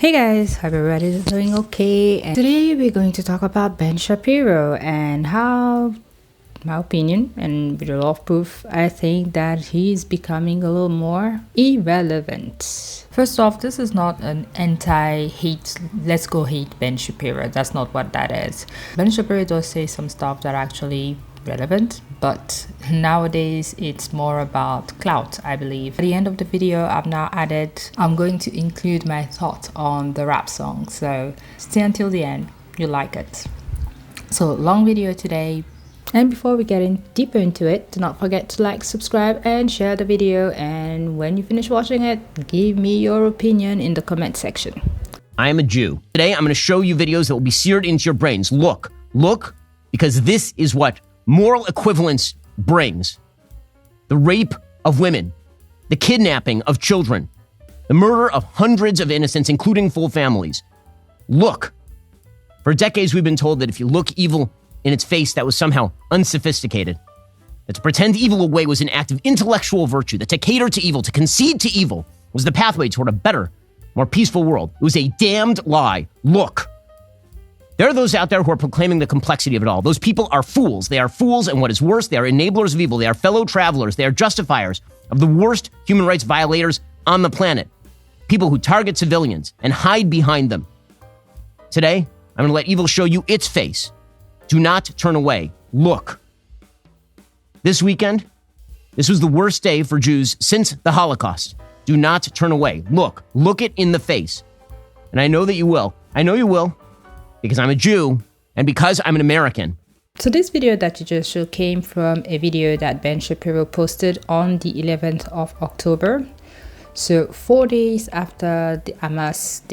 Hey guys, hope everybody's doing okay. And today we're going to talk about Ben Shapiro and how, my opinion, and with a lot of proof, I think that he's becoming a little more irrelevant. First off, this is not an anti-hate, let's go hate Ben Shapiro. That's not what that is. Ben Shapiro does say some stuff that are actually relevant, but nowadays it's more about clout, I believe. At the end of the video, I'm going to include my thoughts on the rap song, so stay until the end, you'll like it. So long video today, and before we get deeper into it, do not forget to like, subscribe and share the video, and when you finish watching it, give me your opinion in the comment section. I am a Jew. Today I'm going to show you videos that will be seared into your brains. Look, because this is what moral equivalence brings. The rape of women, the kidnapping of children, the murder of hundreds of innocents, including full families. Look. For decades, we've been told that if you look evil in its face, that was somehow unsophisticated. That to pretend evil away was an act of intellectual virtue. That to cater to evil, to concede to evil, was the pathway toward a better, more peaceful world. It was a damned lie. Look. There are those out there who are proclaiming the complexity of it all. Those people are fools. They are fools, and what is worse, they are enablers of evil. They are fellow travelers. They are justifiers of the worst human rights violators on the planet. People who target civilians and hide behind them. Today, I'm going to let evil show you its face. Do not turn away. Look. This weekend, this was the worst day for Jews since the Holocaust. Do not turn away. Look. Look it in the face. And I know that you will. I know you will. Because I'm a Jew, and because I'm an American. So this video that you just saw came from a video that Ben Shapiro posted on the 11th of October. So 4 days after the Hamas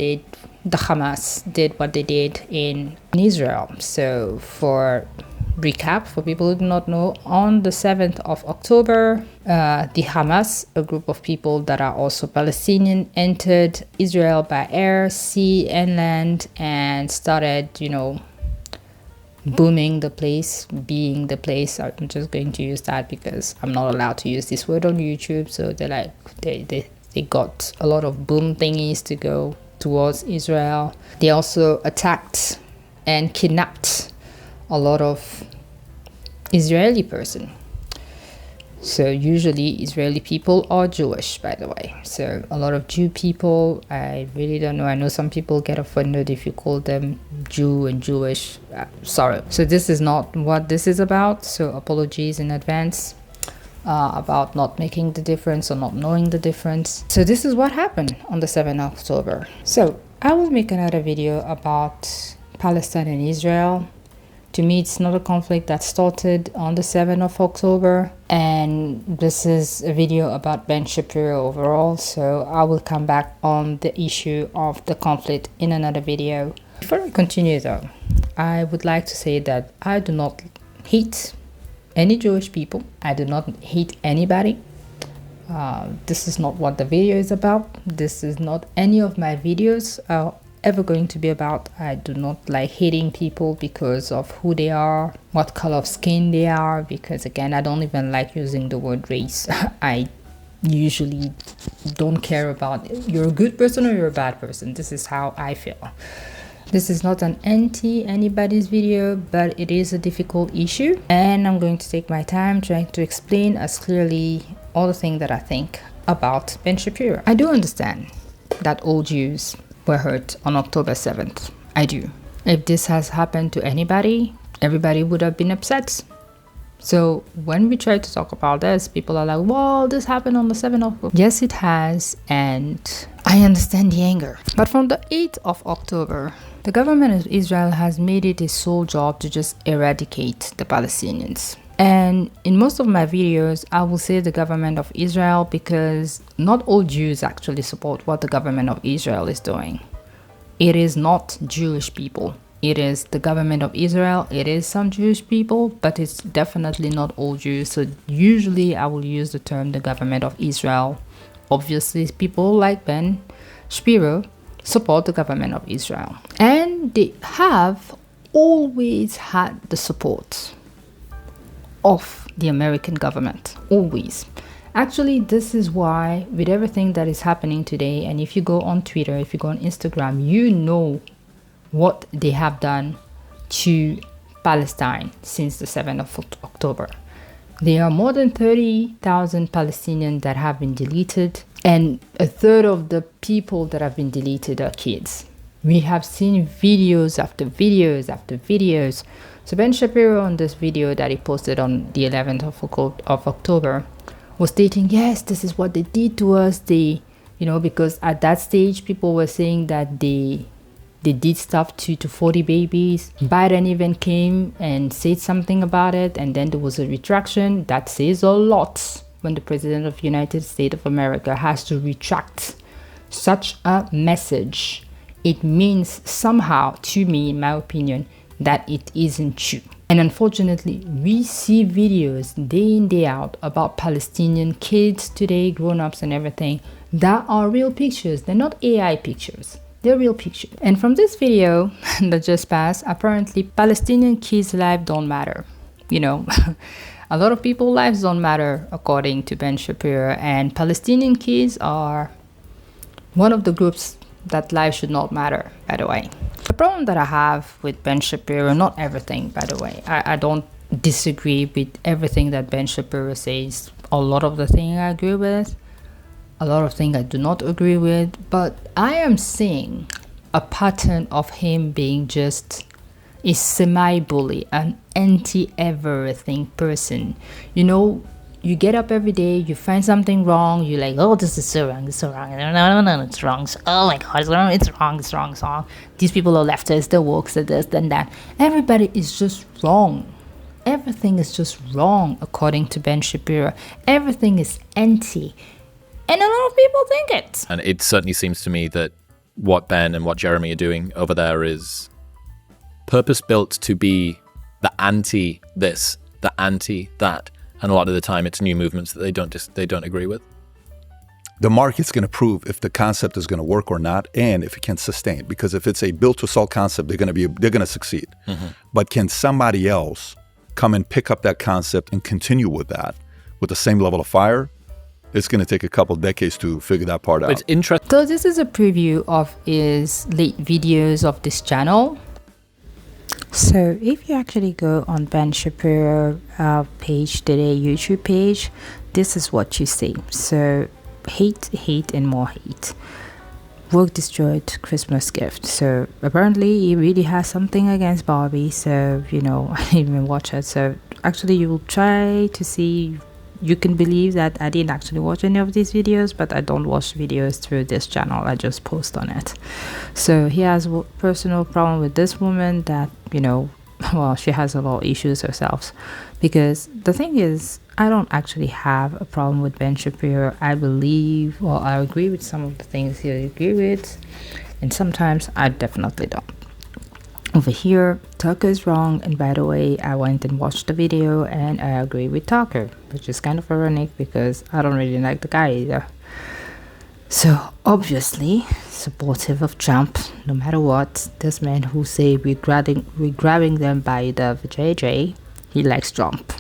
did what they did in Israel. So for recap, for people who do not know, on the 7th of October, the Hamas, a group of people that are also Palestinian, entered Israel by air, sea, and land, and started, booming the place, being the place. I'm just going to use that because I'm not allowed to use this word on YouTube. So they got a lot of boom thingies to go towards Israel. They also attacked and kidnapped a lot of Israeli person. So usually Israeli people are Jewish, by the way. So a lot of Jew people, I really don't know. I know some people get offended if you call them Jew and Jewish. Sorry. So this is not what this is about. So apologies in advance about not making the difference or not knowing the difference. So this is what happened on the 7th of October. So I will make another video about Palestine and Israel. To me, it's not a conflict that started on the 7th of October. And this is a video about Ben Shapiro overall. So I will come back on the issue of the conflict in another video. Before I continue though, I would like to say that I do not hate any Jewish people. I do not hate anybody. This is not what the video is about. This is not any of my videos ever going to be about. I do not like hating people because of who they are, what color of skin they are, because again, I don't even like using the word race. I usually don't care about you're a good person or you're a bad person. This is how I feel. This is not an anti-anybody's video, but it is a difficult issue, and I'm going to take my time trying to explain as clearly all the things that I think about Ben Shapiro. I do understand that all Jews were hurt on October 7th. I do. If this has happened to anybody, everybody would have been upset. So when we try to talk about this, people are like, well, this happened on the 7th of October. Yes, it has, and I understand the anger. But from the 8th of October, the government of Israel has made it its sole job to just eradicate the Palestinians. And in most of my videos, I will say the government of Israel because not all Jews actually support what the government of Israel is doing. It is not Jewish people. It is the government of Israel. It is some Jewish people, but it's definitely not all Jews. So usually I will use the term the government of Israel. Obviously, people like Ben Shapiro support the government of Israel. And they have always had the support of the American government. Always. Actually, this is why, with everything that is happening today, and if you go on Twitter, if you go on Instagram, you know what they have done to Palestine since the 7th of October. There are more than 30,000 Palestinians that have been deleted, and a third of the people that have been deleted are kids. We have seen videos after videos after videos. So Ben Shapiro, on this video that he posted on the 11th of October, was stating, yes, this is what they did to us. Because at that stage, people were saying that they did stuff to 40 babies. Biden even came and said something about it, and then there was a retraction. That says a lot when the President of the United States of America has to retract such a message. It means somehow, to me, in my opinion, that it isn't true. And unfortunately, we see videos day in, day out about Palestinian kids today, grown-ups and everything, that are real pictures. They're not AI pictures. They're real pictures. And from this video that just passed, apparently Palestinian kids' lives don't matter. A lot of people's lives don't matter, according to Ben Shapiro. And Palestinian kids are one of the groups that life should not matter, by the way. The problem that I have with Ben Shapiro, not everything, by the way, I don't disagree with everything that Ben Shapiro says. A lot of the things I agree with, a lot of things I do not agree with, but I am seeing a pattern of him being just a semi-bully, an anti-everything person. You get up every day, you find something wrong, you're like, oh, this is so wrong, it's so wrong, no, it's wrong, oh my god, it's wrong. These people are leftists, they're woke, they're this, then that. Everybody is just wrong. Everything is just wrong, according to Ben Shapiro. Everything is anti. And a lot of people think it. And it certainly seems to me that what Ben and what Jeremy are doing over there is purpose-built to be the anti this, the anti that. And a lot of the time, it's new movements that they don't agree with. The market's going to prove if the concept is going to work or not, and if it can sustain. Because if it's a built to sell concept, they're going to succeed. Mm-hmm. But can somebody else come and pick up that concept and continue with that with the same level of fire? It's going to take a couple decades to figure that part out. It's interesting. So this is a preview of his late videos of this channel. So if you actually go on Ben Shapiro page today, YouTube page, this is what you see. So hate and more hate. Work destroyed, Christmas gift. So apparently he really has something against Barbie. So I didn't even watch it. So actually you will try to see. You can believe that I didn't actually watch any of these videos, but I don't watch videos through this channel. I just post on it. So he has a personal problem with this woman that, she has a lot of issues herself. Because the thing is, I don't actually have a problem with Ben Shapiro. I agree with some of the things he agree with. And sometimes I definitely don't. Over here, Tucker is wrong, and by the way, I went and watched the video and I agree with Tucker, which is kind of ironic because I don't really like the guy either. So obviously supportive of Trump, no matter what. This man who say we're grabbing them by the JJ, he likes Trump.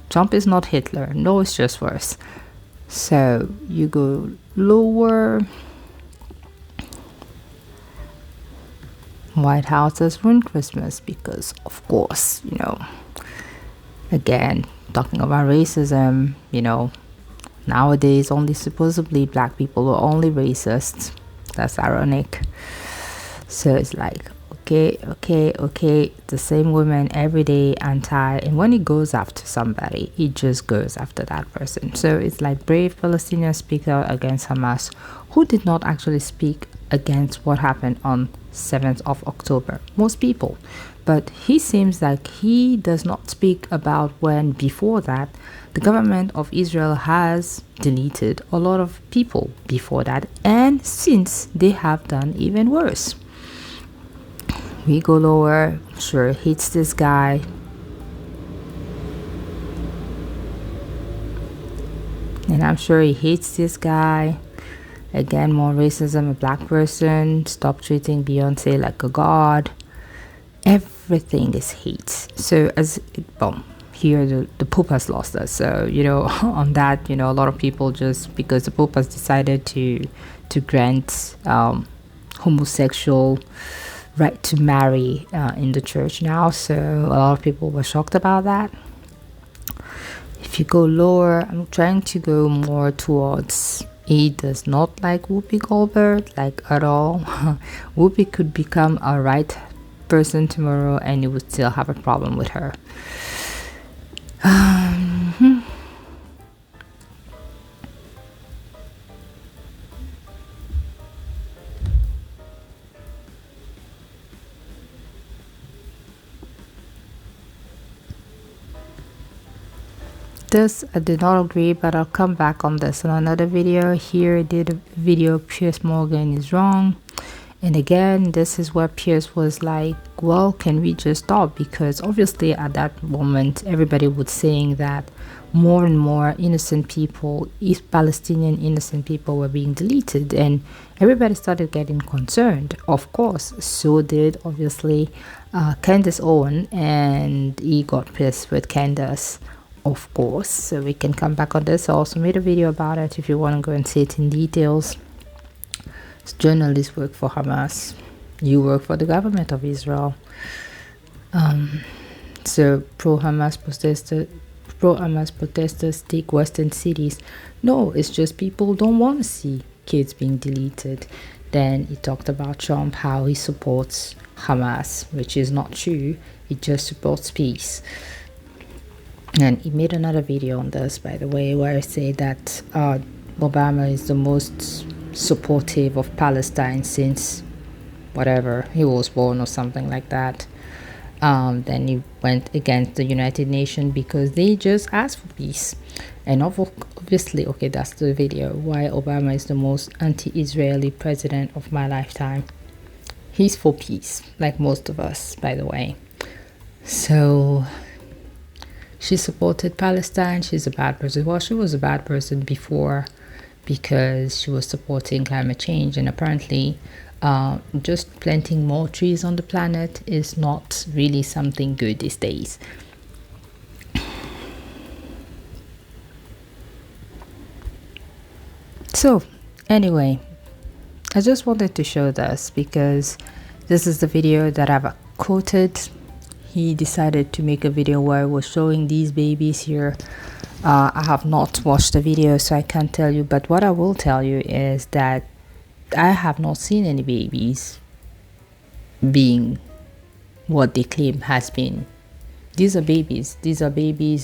Trump is not Hitler, no, it's just worse. So you go lower. White House has ruined Christmas because, of course, again, talking about racism, nowadays only supposedly black people are only racist. That's ironic. So it's like, okay, the same woman every day anti, and when he goes after somebody, he just goes after that person. So it's like brave Palestinians speak out against Hamas, who did not actually speak against what happened on 7th of October. Most people. But he seems like he does not speak about when before that the government of Israel has deleted a lot of people before that, and since they have done even worse. We go lower. Sure, hates this guy. And I'm sure he hates this guy. Again, more racism, a black person. Stop treating Beyonce like a god. Everything is hate. So here the Pope has lost us. So, you know, on that, you know, a lot of people, just because the Pope has decided to grant homosexual right to marry in the church now. So a lot of people were shocked about that. If you go lower, I'm trying to go more towards, he does not like Whoopi Goldberg, like at all. Whoopi could become a right person tomorrow and you would still have a problem with her. This I did not agree, but I'll come back on this in another video. Here I did a video, Piers Morgan is wrong. And again, this is where Piers was like, well, can we just stop? Because obviously at that moment, everybody was saying that more and more innocent people, East Palestinian innocent people, were being deleted. And everybody started getting concerned. Of course, so did obviously Candace Owen, and he got pissed with Candace, of course. So we can come back on this. I also made a video about it if you want to go and see it in details. Journalists work for Hamas, you work for the government of Israel. So pro-Hamas protesters take Western cities. No, it's just people don't want to see kids being deleted. Then he talked about Trump, how he supports Hamas, which is not true. He just supports peace. And he made another video on this, by the way, where I say that Obama is the most supportive of Palestine since whatever he was born or something like that. Then he went against the United Nations because they just asked for peace. And obviously, okay, that's the video why Obama is the most anti-Israeli president of my lifetime. He's for peace, like most of us, by the way. So she supported Palestine. She's a bad person. Well, she was a bad person before, because she was supporting climate change, and apparently just planting more trees on the planet is not really something good these days. So anyway, I just wanted to show this because this is the video that I've quoted. He decided to make a video where I was showing these babies here. I have not watched the video, so I can't tell you, but what I will tell you is that I have not seen any babies being what they claim has been. These are babies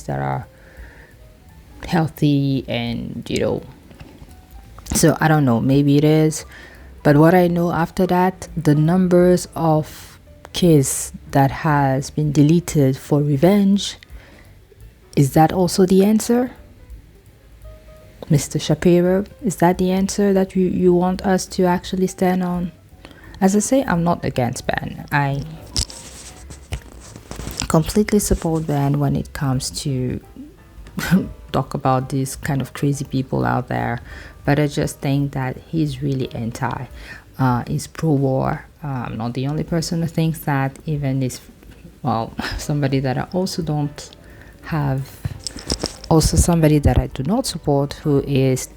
that are healthy, and you know, so I don't know, maybe it is, but what I know after that, the numbers of kids that has been deleted for revenge, is that also the answer? Mr. Shapiro, is that the answer that you want us to actually stand on? As I say, I'm not against Ben. I completely support Ben when it comes to talk about these kind of crazy people out there. But I just think that he's really anti. He's pro-war. I'm not the only person who thinks that. Even this, well, somebody that I also don't have, also somebody that I do not support, who is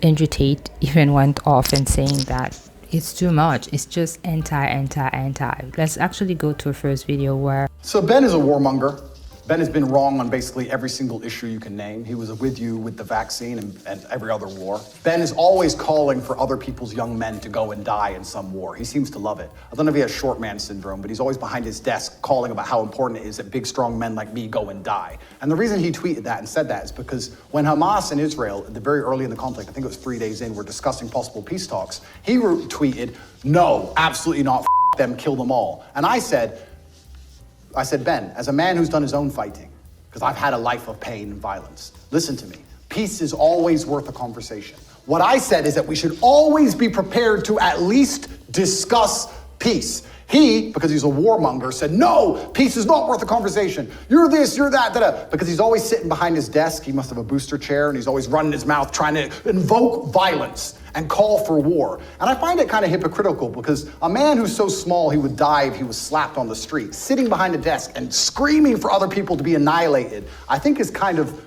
Andrew Tate, even went off and saying that it's too much. It's just anti. Let's actually go to a first video where... So Ben is a warmonger. Ben has been wrong on basically every single issue you can name. He was with you with the vaccine and every other war. Ben is always calling for other people's young men to go and die in some war. He seems to love it. I don't know if he has short man syndrome, but he's always behind his desk calling about how important it is that big, strong men like me go and die. And the reason he tweeted that and said that is because when Hamas and Israel, at the very early in the conflict, I think it was 3 days in, were discussing possible peace talks, he tweeted, no, absolutely not, them, kill them all. And I said, Ben, as a man who's done his own fighting, because I've had a life of pain and violence, listen to me. Peace is always worth a conversation. What I said is that we should always be prepared to at least discuss peace. He, because he's a warmonger, said, no, peace is not worth a conversation. You're this, you're that, da-da. Because he's always sitting behind his desk. He must have a booster chair, and he's always running his mouth trying to invoke violence and call for war. And I find it kind of hypocritical because a man who's so small he would die if he was slapped on the street, sitting behind a desk and screaming for other people to be annihilated, I think is kind of,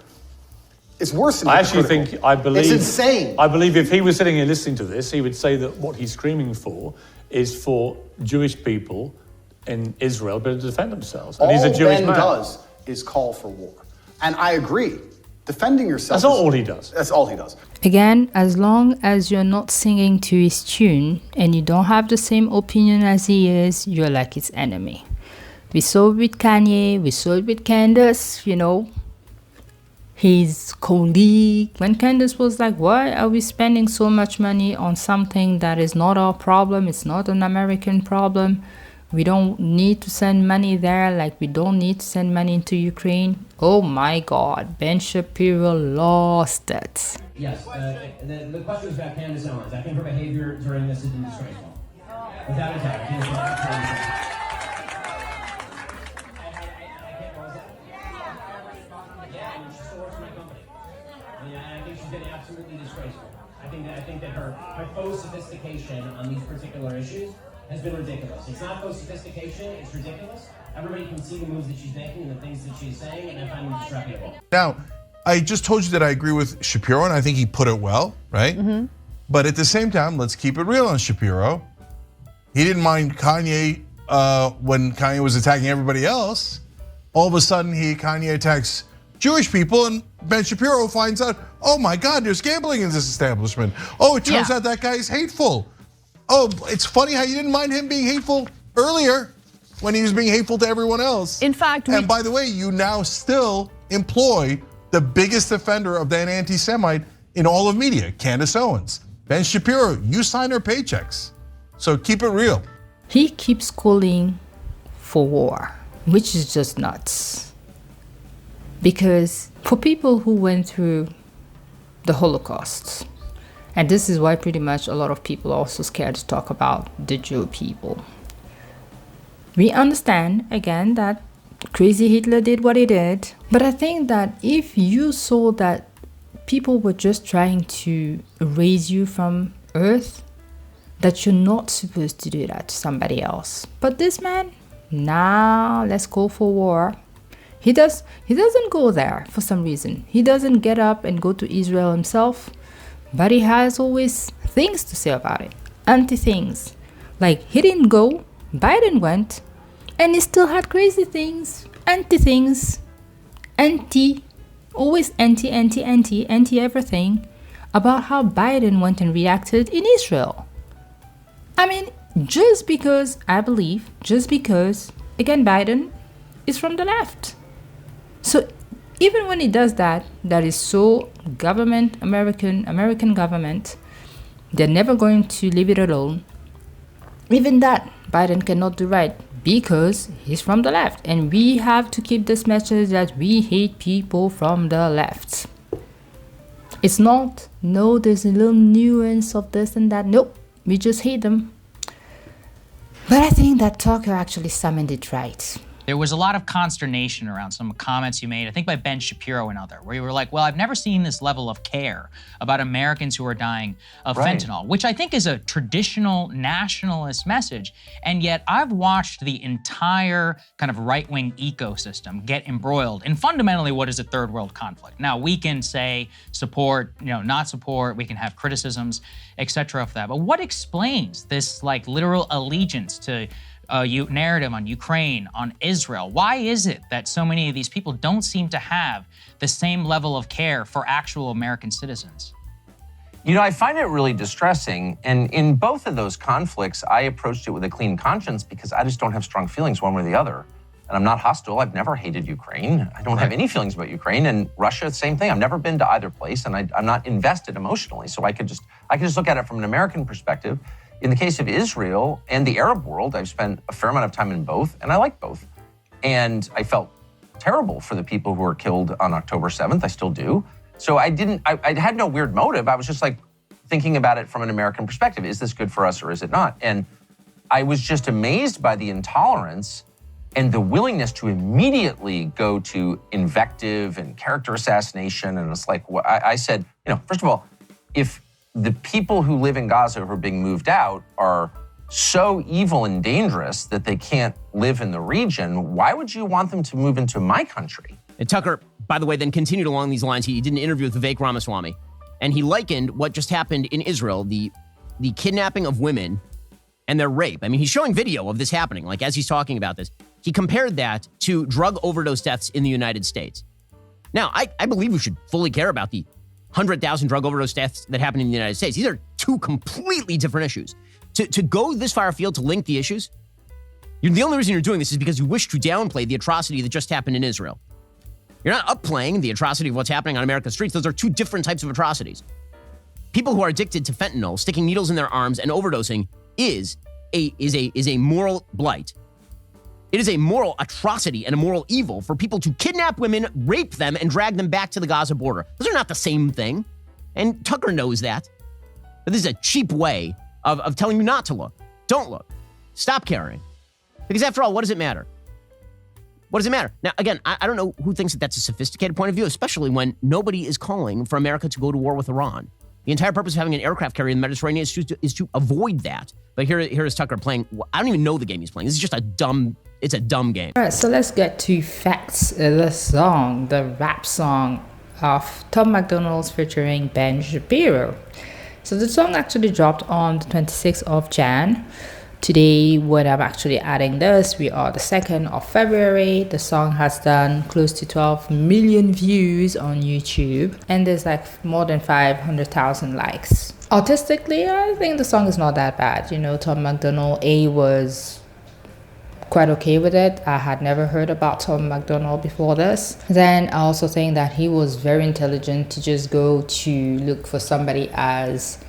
it's worse than hypocritical. It's insane. I believe if he was sitting here listening to this, he would say that what he's screaming for is for Jewish people in Israel to defend themselves. And he's a Jewish man. All Ben does is call for war. And I agree. Defending yourself That's not all he does. That's all he does. Again, as long as you're not singing to his tune and you don't have the same opinion as he is, you're like his enemy. We saw it with Kanye, we saw it with Candace, you know, his colleague. When Candace was like, why are we spending so much money on something that is not our problem? It's not an American problem. We don't need to send money there, like we don't need to send money into Ukraine. Oh my God, Ben Shapiro lost it. Yes, the question was about Candace Owens. I think her behavior during this has been disgraceful. Without a doubt, Candace absolutely disgraceful. I think that her faux sophistication on these particular issues has been ridiculous. It's not faux sophistication, it's ridiculous. Everybody can see the moves that she's making and the things that she's saying, and I find them disreputable. Now, I just told you that I agree with Shapiro, and I think he put it well, right? Mm-hmm. But at the same time, let's keep it real on Shapiro. He didn't mind Kanye when Kanye was attacking everybody else. All of a sudden, Kanye attacks Jewish people, and Ben Shapiro finds out, oh my God, there's gambling in this establishment. Oh, it turns out that guy's hateful. Oh, it's funny how you didn't mind him being hateful earlier when he was being hateful to everyone else. In fact, and by the way, you now still employ the biggest defender of that anti-Semite in all of media, Candace Owens. Ben Shapiro, you sign her paychecks. So keep it real. He keeps calling for war, which is just nuts. Because for people who went through the Holocaust, and this is why pretty much a lot of people are also scared to talk about the Jew people. We understand, again, that crazy Hitler did what he did. But I think that if you saw that people were just trying to erase you from Earth, that you're not supposed to do that to somebody else. But this man, nah, let's go for war. He doesn't go there for some reason. He doesn't get up and go to Israel himself, but he has always things to say about it. Anti-things. Like, he didn't go, Biden went, and he still had crazy things. Anti-things. Always anti everything about how Biden went and reacted in Israel. I mean, just because, again, Biden is from the left. So even when he does that, that is so government, American government, they're never going to leave it alone. Even that, Biden cannot do right because he's from the left. And we have to keep this message that we hate people from the left. It's not, no, there's a little nuance of this and that. Nope, we just hate them. But I think that Tucker actually summoned it right. There was a lot of consternation around some comments you made, I think by Ben Shapiro and other, where you were like, well, I've never seen this level of care about Americans who are dying of fentanyl, which I think is a traditional nationalist message. And yet I've watched the entire kind of right-wing ecosystem get embroiled in fundamentally what is a third world conflict. Now, we can say support, not support, we can have criticisms, et cetera, of that. But what explains this like literal allegiance to narrative on Ukraine, on Israel? Why is it that so many of these people don't seem to have the same level of care for actual American citizens? I find it really distressing. And in both of those conflicts, I approached it with a clean conscience because I just don't have strong feelings one way or the other. And I'm not hostile. I've never hated Ukraine. I don't have any feelings about Ukraine. And Russia, same thing. I've never been to either place, and I'm not invested emotionally. So I could just look at it from an American perspective. In the case of Israel and the Arab world, I've spent a fair amount of time in both, and I like both. And I felt terrible for the people who were killed on October 7th. I still do. So I had no weird motive. I was just like thinking about it from an American perspective. Is this good for us or is it not? And I was just amazed by the intolerance and the willingness to immediately go to invective and character assassination. And it's like, well, I said, first of all, if the people who live in Gaza who are being moved out are so evil and dangerous that they can't live in the region, why would you want them to move into my country? And Tucker, by the way, then continued along these lines. He did an interview with Vivek Ramaswamy, and he likened what just happened in Israel, the kidnapping of women and their rape. I mean, he's showing video of this happening, like as he's talking about this. He compared that to drug overdose deaths in the United States. Now, I believe we should fully care about the 100,000 drug overdose deaths that happen in the United States. These are two completely different issues. To go this far afield to link the issues, the only reason you're doing this is because you wish to downplay the atrocity that just happened in Israel. You're not upplaying the atrocity of what's happening on America's streets. Those are two different types of atrocities. People who are addicted to fentanyl, sticking needles in their arms and overdosing is a moral blight. It is a moral atrocity and a moral evil for people to kidnap women, rape them, and drag them back to the Gaza border. Those are not the same thing. And Tucker knows that. But this is a cheap way of telling you not to look. Don't look. Stop caring. Because after all, what does it matter? What does it matter? Now, again, I don't know who thinks that that's a sophisticated point of view, especially when nobody is calling for America to go to war with Iran. The entire purpose of having an aircraft carrier in the Mediterranean is to avoid that. But here is Tucker playing. I don't even know the game he's playing. This is just a dumb game. All right, so let's get to facts. The rap song of Tom MacDonald's featuring Ben Shapiro. So the song actually dropped on the 26th of Jan. Today, when I'm actually adding this, we are the 2nd of February. The song has done close to 12 million views on YouTube, and there's like more than 500,000 likes. Artistically, I think the song is not that bad. Tom MacDonald was quite okay with it. I had never heard about Tom MacDonald before this. Then I also think that he was very intelligent to just go to look for somebody as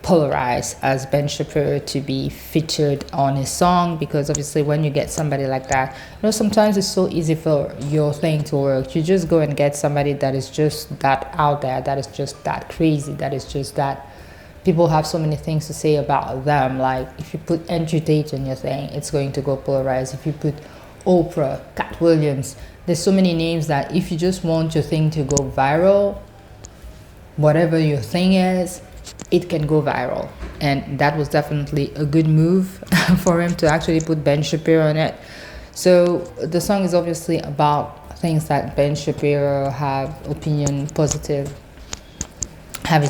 polarized as Ben Shapiro to be featured on his song, because obviously when you get somebody like that, sometimes it's so easy for your thing to work. You just go and get somebody that is just that out there, that is just that crazy, that is just that people have so many things to say about them. Like if you put Andrew Tate in your thing, it's going to go polarized. If you put Oprah, Cat Williams, there's so many names that if you just want your thing to go viral, whatever your thing is, it can go viral. And that was definitely a good move for him to actually put Ben Shapiro on it. So the song is obviously about things that Ben Shapiro have his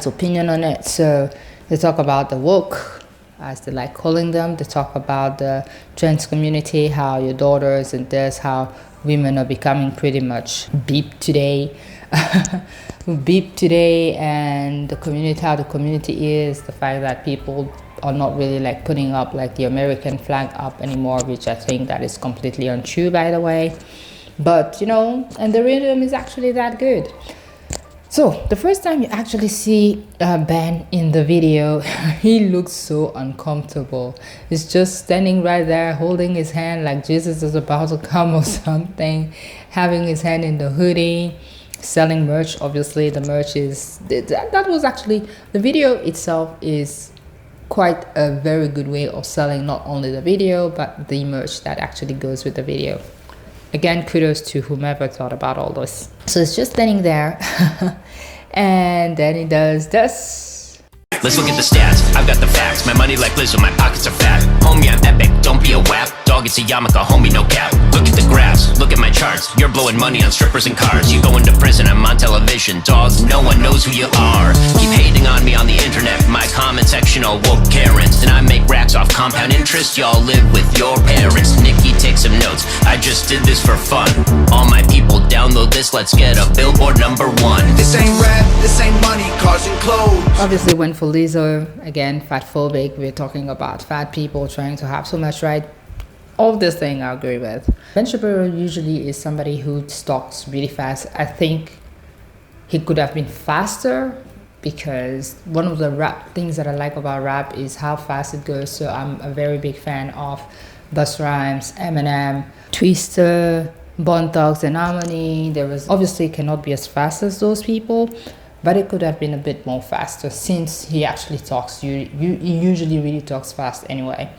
opinion on it. So they talk about the woke, as they like calling them. They talk about the trans community, how your daughters and this, how women are becoming pretty much beep today. And the community, how the community is, the fact that people are not really like putting up like the American flag up anymore, which I think that is completely untrue, by the way. But and the rhythm is actually that good. So the first time you actually see Ben in the video, he looks so uncomfortable. He's just standing right there holding his hand like Jesus is about to come or something, having his hand in the hoodie, selling merch. Obviously the merch is, that was actually, the video itself is quite a very good way of selling not only the video but the merch that actually goes with the video. Again, kudos to whomever thought about all this. So it's just standing there and then he does this. Let's look at the stats. I've got the facts. My money like Lizzo, my pockets are fat. Homie, I'm epic. Don't be a wap. Dog, it's a yarmulke. Homie, no cap. Look at the graphs. Look at my charts. You're blowing money on strippers and cars. You going to prison. I'm on television. Dog, no one knows who you are. Keep hating on me on the internet. My comment section all woke Karens. And I make racks off compound interest. Y'all live with your parents. Nikki, take some notes. I just did this for fun. All my people, download this. Let's get a Billboard #1. This ain't rap. This ain't money. Cars and clothes. Obviously, when for Lizzo, again, fatphobic, we're talking about fat people trying to have so much right. All this thing I agree with. Ben Shapiro usually is somebody who talks really fast. I think he could have been faster, because one of the rap things that I like about rap is how fast it goes. So I'm a very big fan of Busta Rhymes, Eminem, Twister, Bone Thugs and Harmony. There was obviously cannot be as fast as those people, but it could have been a bit more faster since he actually talks. He usually really talks fast anyway.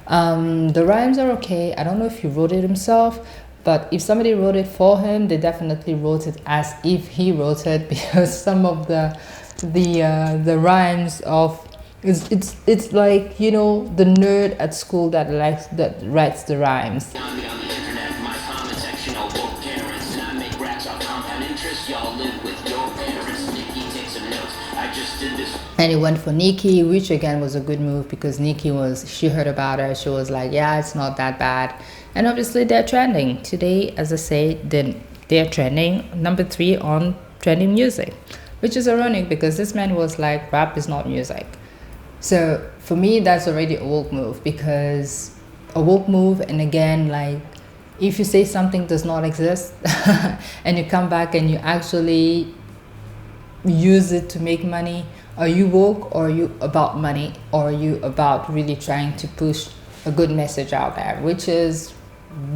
The rhymes are okay. I don't know if he wrote it himself, but if somebody wrote it for him, they definitely wrote it as if he wrote it, because some of the rhymes of it's like, you know, the nerd at school that writes the rhymes. And he went for Nicki, which again was a good move, because Nicki she heard about her, she was like, yeah, it's not that bad. And obviously they're trending. Today, as I say, they're trending number 3 on trending music, which is ironic because this man was like, rap is not music. So for me, that's already a woke move, because a woke move, and again, like, if you say something does not exist and you come back and you actually use it to make money, are you woke, or are you about money, or are you about really trying to push a good message out there? Which is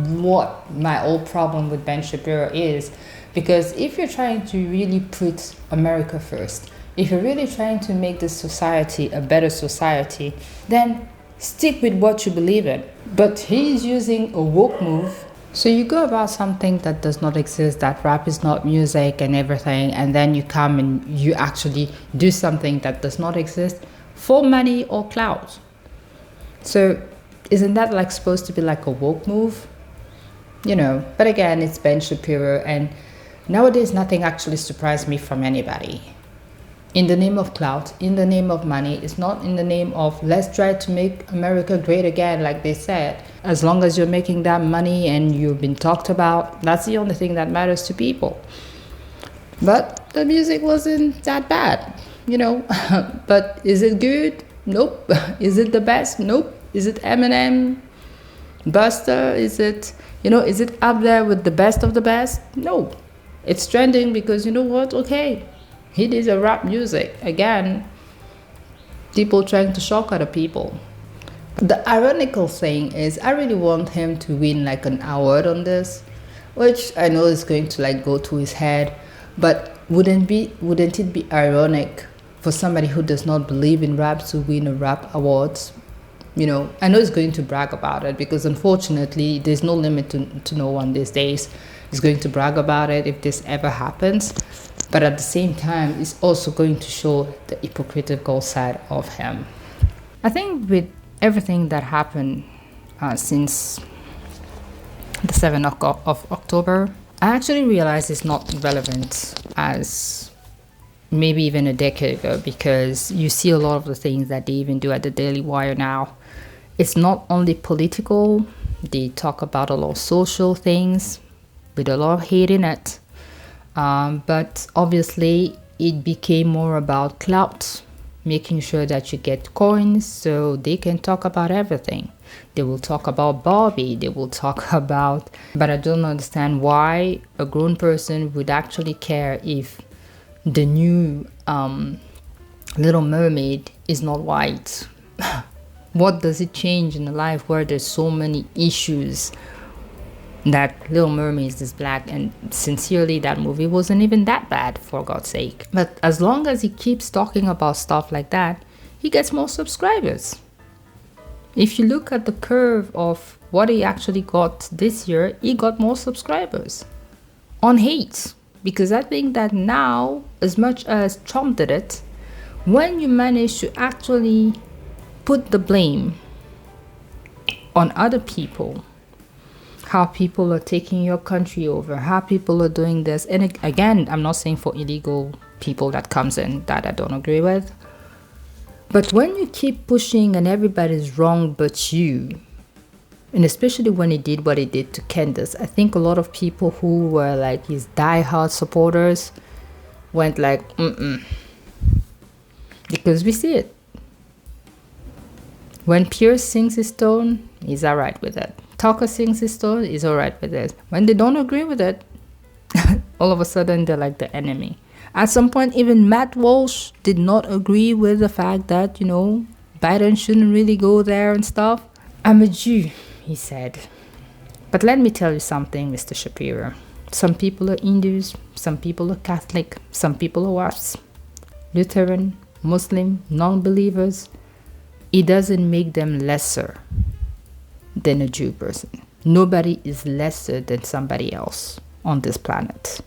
what my old problem with Ben Shapiro is, because if you're trying to really put America first, if you're really trying to make this society a better society, then stick with what you believe in. But he's using a woke move. So you go about something that does not exist, that rap is not music and everything, and then you come and you actually do something that does not exist for money or clout. So isn't that like supposed to be like a woke move? You know, but again, it's Ben Shapiro, and nowadays nothing actually surprised me from anybody. In the name of clout, in the name of money, it's not in the name of let's try to make America great again, like they said. As long as you're making that money and you've been talked about, that's the only thing that matters to people. But the music wasn't that bad, you know. But is it good? Nope. Is it the best? Nope. Is it Eminem? Busta? Is it, you know, is it up there with the best of the best? No. It's trending because, you know what? Okay. He did a rap music. Again, people trying to shock other people. The ironical thing is I really want him to win like an award on this, which I know is going to like go to his head, but wouldn't it be ironic for somebody who does not believe in rap to win a rap awards? You know, I know he's going to brag about it, because unfortunately there's no limit to no one these days. He's going to brag about it if this ever happens. But at the same time, it's also going to show the hypocritical side of him. I think with everything that happened since the 7th of October, I actually realized it's not relevant as maybe even a decade ago, because you see a lot of the things that they even do at the Daily Wire now. It's not only political, they talk about a lot of social things with a lot of hate in it. But obviously it became more about clout, making sure that you get coins so they can talk about everything. They will talk about Barbie, they will talk about, but I don't understand why a grown person would actually care if the new Little Mermaid is not white. What does it change in a life where there's so many issues that Little Mermaid is black? And sincerely, that movie wasn't even that bad, for God's sake. But as long as he keeps talking about stuff like that, he gets more subscribers. If you look at the curve of what he actually got this year, he got more subscribers on hate. Because I think that now, as much as Trump did it, when you manage to actually put the blame on other people, how people are taking your country over, how people are doing this. And again, I'm not saying for illegal people that comes in, that I don't agree with. But when you keep pushing and everybody's wrong but you, and especially when he did what he did to Candace, I think a lot of people who were like his diehard supporters went like, because we see it. When Pierce sings his tone, he's alright with it. Tucker sings his tone, he's alright with it. When they don't agree with it, all of a sudden they're like the enemy. At some point, even Matt Walsh did not agree with the fact that, you know, Biden shouldn't really go there and stuff. I'm a Jew, he said. But let me tell you something, Mr. Shapiro. Some people are Hindus, some people are Catholic, some people are WASPs, Lutheran, Muslim, non-believers. It doesn't make them lesser. than a Jew person. Nobody is lesser than somebody else on this planet.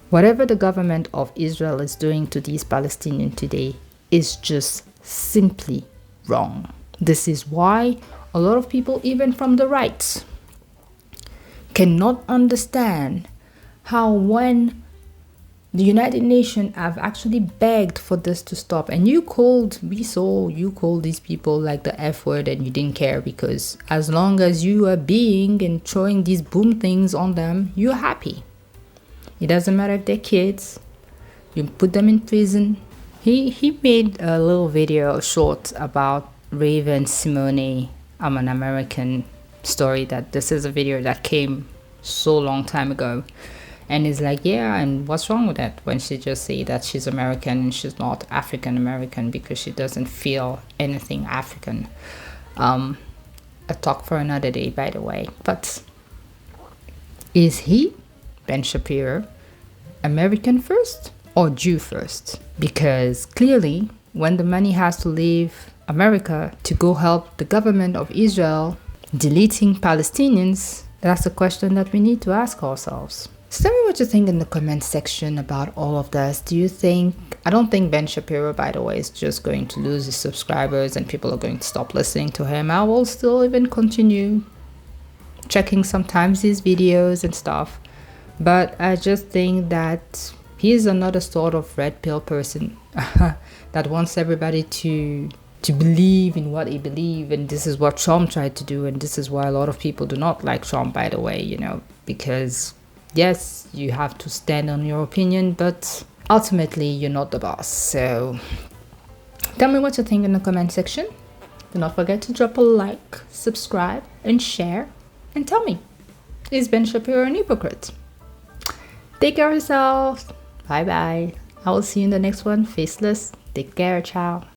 Whatever the government of Israel is doing to these Palestinians today is just simply wrong. This is why a lot of people, even from the right, cannot understand how when the United Nations have actually begged for this to stop, and you called these people like the F word and you didn't care, because as long as you are being and throwing these boom things on them, you're happy. It doesn't matter if they're kids, you put them in prison. He made a little video short about Raven Simone, I'm an American story, that this is a video that came so long time ago. And he's like, yeah, and what's wrong with that when she just say that she's American and she's not African American because she doesn't feel anything African. A talk for another day, by the way. But is he, Ben Shapiro, American first or Jew first? Because clearly, when the money has to leave America to go help the government of Israel deleting Palestinians, that's a question that we need to ask ourselves. So tell me what you think in the comment section about all of this. Do you think, I don't think Ben Shapiro, by the way, is just going to lose his subscribers and people are going to stop listening to him. I will still even continue checking sometimes his videos and stuff. But I just think that he's another sort of red pill person that wants everybody to believe in what he believes. And this is what Trump tried to do. And this is why a lot of people do not like Trump, by the way, because yes, you have to stand on your opinion, but ultimately you're not the boss. So tell me what you think in the comment section. Do not forget to drop a like, subscribe, and share. And tell me, is Ben Shapiro an hypocrite? Take care of yourself. Bye bye. I will see you in the next one. Faceless. Take care. Ciao.